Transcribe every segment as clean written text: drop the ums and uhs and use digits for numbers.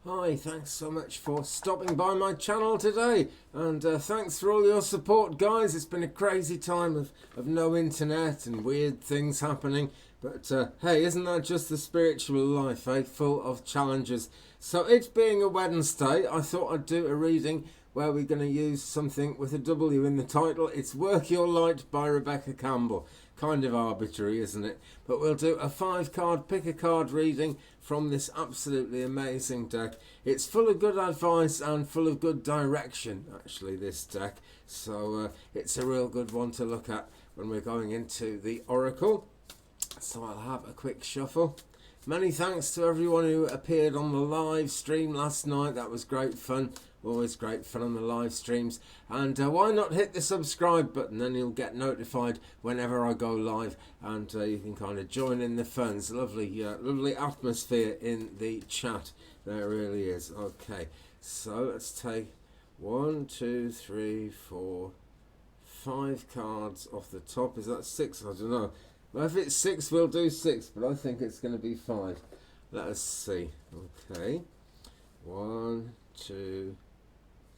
Hi, thanks so much for stopping by my channel today, and thanks for all your support, guys. It's been a crazy time of no internet and weird things happening, but hey, isn't that just the spiritual life, eh? Full of challenges. So it being a Wednesday, I thought I'd do a reading where we're going to use something with a W in the title. It's Work Your Light by Rebecca Campbell. Kind of arbitrary, isn't it? But we'll do a 5-card pick a card reading from this absolutely amazing deck. It's full of good advice and full of good direction, actually, this deck. So it's a real good one to look at when we're going into the Oracle. So I'll have a quick shuffle. Many thanks to everyone who appeared on the live stream last night. That was great fun. Always great fun on the live streams. And why not hit the subscribe button, then you'll get notified whenever I go live, and you can kind of join in the fun. It's a lovely atmosphere in the chat. There really is. Okay, so let's take 1, 2, 3, 4, 5 cards off the top. Is that 6? I don't know. Well, if it's 6, we'll do 6, but I think it's going to be 5. Let us see. Okay, 1, 2,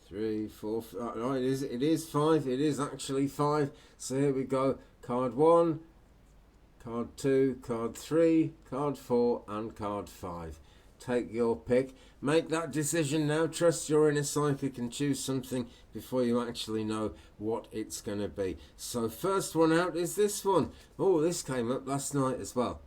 3, 4, 5. Oh, it is 5. It is actually 5. So here we go. Card 1, card 2, card 3, card 4, and card 5. Take your pick. Make that decision now. Trust your inner psychic and choose something before you actually know what it's going to be. So first one out is this one. Oh, this came up last night as well.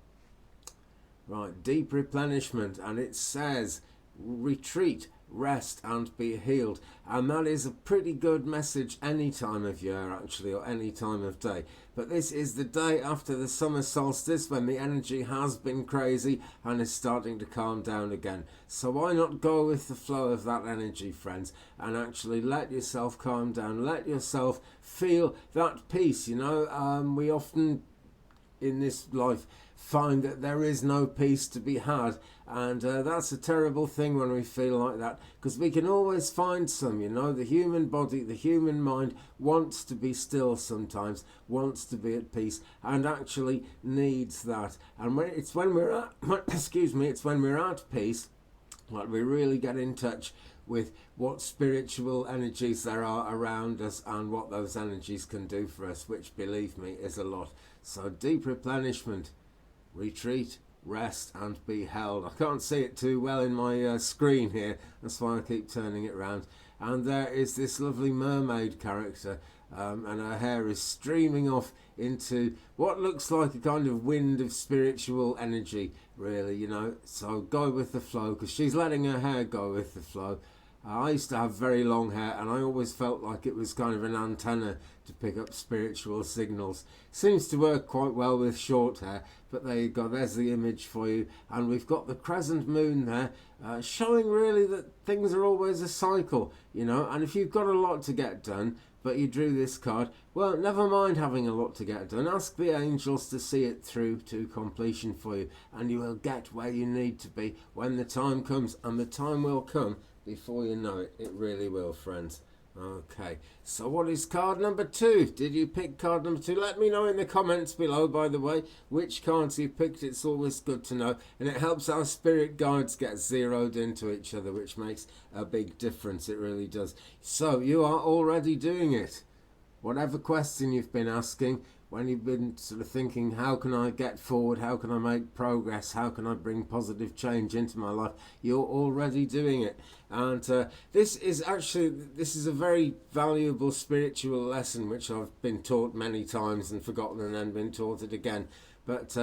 Right, deep replenishment, and it says retreat, rest and be healed, and that is a pretty good message any time of year actually, or any time of day. But this is the day after the summer solstice, when the energy has been crazy and is starting to calm down again. So why not go with the flow of that energy, friends, and actually let yourself calm down, let yourself feel that peace. We often in this life find that there is no peace to be had, and that's a terrible thing when we feel like that, because we can always find some. The human body, the human mind wants to be still sometimes, wants to be at peace, and actually needs that. And it's when we're at it's when we're at peace that we really get in touch with what spiritual energies there are around us and what those energies can do for us, which, believe me, is a lot. So deep replenishment, retreat, rest and be held. I can't see it too well in my screen here, that's why I keep turning it around. And there is this lovely mermaid character, and her hair is streaming off into what looks like a kind of wind of spiritual energy, really. So go with the flow, because she's letting her hair go with the flow. I used to have very long hair, and I always felt like it was kind of an antenna to pick up spiritual signals. Seems to work quite well with short hair, but there you go, there's the image for you. And we've got the crescent moon there, showing really that things are always a cycle, and if you've got a lot to get done, but you drew this card, well, never mind having a lot to get done. Ask the angels to see it through to completion for you, and you will get where you need to be when the time comes, and the time will come before you know it. It really will, friends. Okay, so what is card number 2? Did you pick card number 2? Let me know in the comments below, by the way, which cards you picked. It's always good to know, and it helps our spirit guides get zeroed into each other, which makes a big difference. It really does. So you are already doing it. Whatever question you've been asking, when you've been sort of thinking, how can I get forward, how can I make progress, how can I bring positive change into my life, you're already doing it. And this is a very valuable spiritual lesson, which I've been taught many times and forgotten, and then been taught it again. But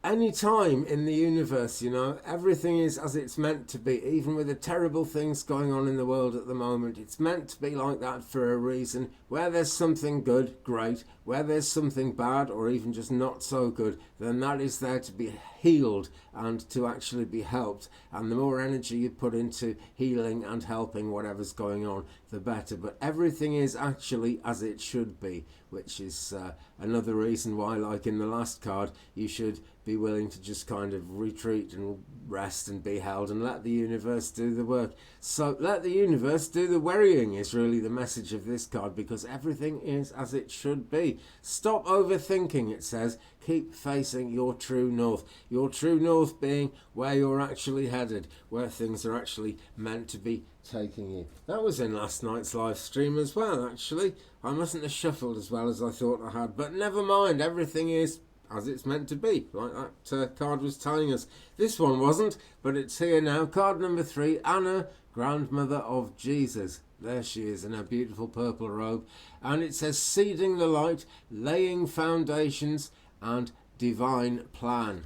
any time in the universe, everything is as it's meant to be. Even with the terrible things going on in the world at the moment, it's meant to be like that for a reason. Where there's something good, great. Where there's something bad, or even just not so good, then that is there to be healed and to actually be helped. And the more energy you put into healing and helping whatever's going on, the better. But everything is actually as it should be, which is another reason why, like in the last card, you should be willing to just kind of retreat and rest and be held and let the universe do the work. So let the universe do the worrying is really the message of this card, because everything is as it should be. Stop overthinking, it says. keep facing your true north. Your true north being where you're actually headed, where things are actually meant to be taking you. That was in last night's live stream as well, actually. I mustn't have shuffled as well as I thought I had, but never mind, everything is as it's meant to be, like that card was telling us. This one wasn't, but it's here now. Card number 3, Anna, grandmother of Jesus. There she is in her beautiful purple robe. And it says, seeding the light, laying foundations, and divine plan.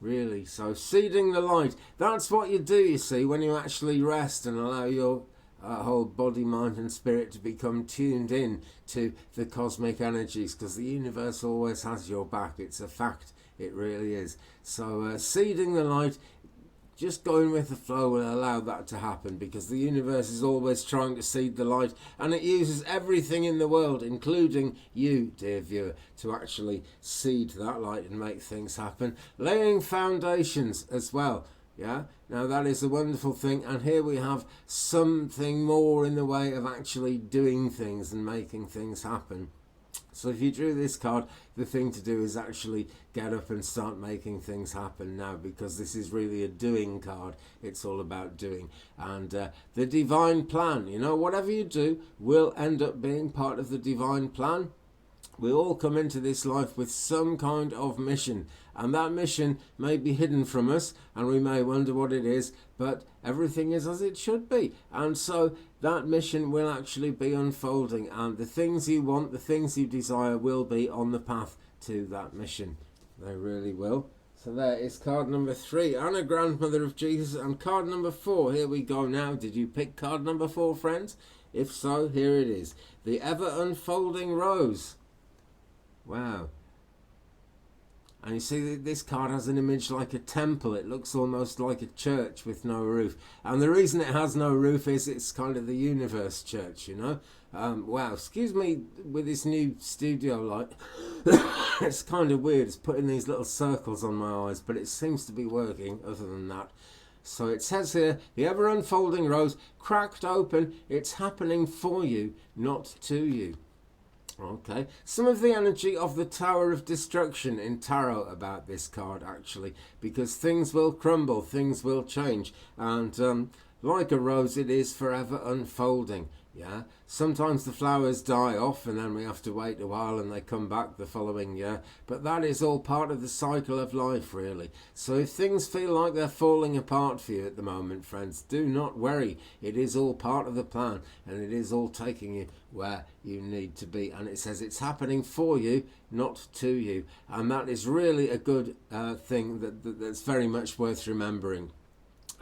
Really, so seeding the light. That's what you do, you see, when you actually rest and allow your whole body, mind and spirit to become tuned in to the cosmic energies, because the universe always has your back. It's a fact. It really is. So seeding the light, just going with the flow will allow that to happen, because the universe is always trying to seed the light, and it uses everything in the world, including you, dear viewer, to actually seed that light and make things happen. Laying foundations as well. Yeah, now that is a wonderful thing, and here we have something more in the way of actually doing things and making things happen. So if you drew this card, the thing to do is actually get up and start making things happen now, because this is really a doing card. It's all about doing. And the divine plan, you know, whatever you do will end up being part of the divine plan. We all come into this life with some kind of mission, and that mission may be hidden from us, and we may wonder what it is, but everything is as it should be. And so that mission will actually be unfolding, and the things you want, the things you desire will be on the path to that mission. They really will. So there is card number 3, Anna, grandmother of Jesus, and card number 4. Here we go now. Did you pick card number 4, friends? If so, here it is. The ever unfolding rose. Wow. And you see this card has an image like a temple. It looks almost like a church with no roof. And the reason it has no roof is it's kind of the universe church, you know. Wow, excuse me with this new studio light. It's kind of weird. It's putting these little circles on my eyes, but it seems to be working other than that. So it says here, the ever unfolding rose, cracked open. It's happening for you, not to you. Okay, some of the energy of the Tower of Destruction in tarot about this card, actually, because things will crumble, things will change, and like a rose, it is forever unfolding. Yeah, sometimes the flowers die off and then we have to wait a while and they come back the following year, but that is all part of the cycle of life, really. So if things feel like they're falling apart for you at the moment, friends, do not worry. It is all part of the plan, and it is all taking you where you need to be. And it says it's happening for you, not to you, and that is really a good thing that's very much worth remembering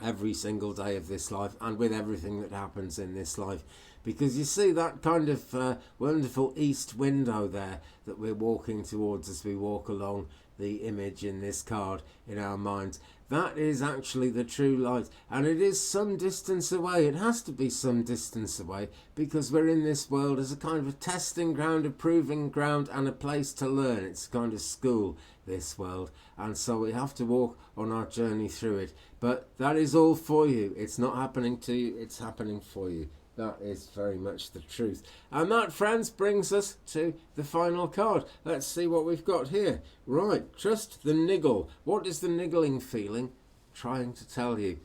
every single day of this life, and with everything that happens in this life. Because you see that kind of wonderful east window there that we're walking towards as we walk along the image in this card in our minds. That is actually the true light, and it is some distance away. It has to be some distance away, because we're in this world as a kind of a testing ground, a proving ground, and a place to learn. It's a kind of school, this world, and so we have to walk on our journey through it. But that is all for you. It's not happening to you, it's happening for you. That is very much the truth. And that, friends, brings us to the final card. Let's see what we've got here. Right, trust the niggle. What is the niggling feeling trying to tell you?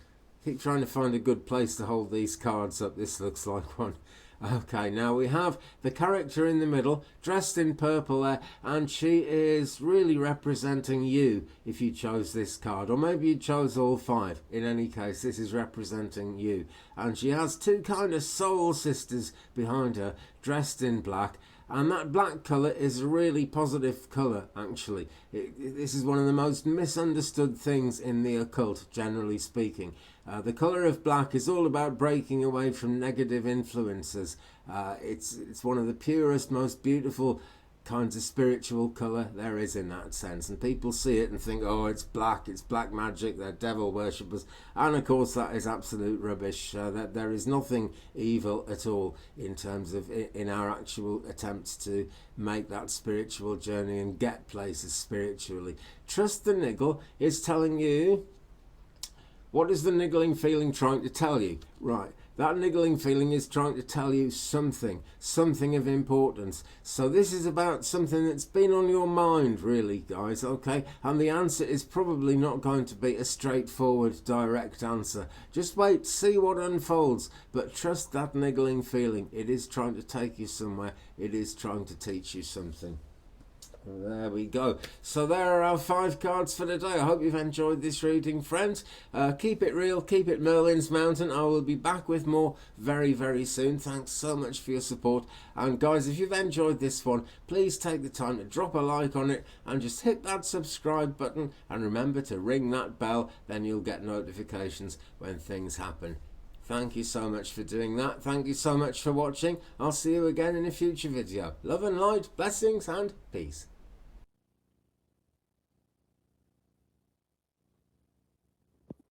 Keep trying to find a good place to hold these cards up. This looks like one. Okay, now we have the character in the middle, dressed in purple there, and she is really representing you if you chose this card, or maybe you chose all 5. In any case, this is representing you. And she has 2 kind of soul sisters behind her, dressed in black, and that black colour is a really positive colour, actually. This is one of the most misunderstood things in the occult, generally speaking. The colour of black is all about breaking away from negative influences. It's one of the purest, most beautiful kinds of spiritual colour there is in that sense. And people see it and think, oh, it's black magic, they're devil worshippers. And of course that is absolute rubbish. That there is nothing evil at all in terms of in our actual attempts to make that spiritual journey and get places spiritually. Trust the niggle is telling you, What is the niggling feeling trying to tell you? Right, that niggling feeling is trying to tell you something of importance. So this is about something that's been on your mind, really, guys, okay? And the answer is probably not going to be a straightforward, direct answer. Just wait, see what unfolds, but trust that niggling feeling. It is trying to take you somewhere. It is trying to teach you something. There we go. So there are our 5 cards for today. I hope you've enjoyed this reading, friends. Keep it real, keep it Merlin's Mountain. I will be back with more very, very soon. Thanks so much for your support. And guys, if you've enjoyed this one, please take the time to drop a like on it and just hit that subscribe button. And remember to ring that bell, then you'll get notifications when things happen. Thank you so much for doing that. Thank you so much for watching. I'll see you again in a future video. Love and light, blessings and peace.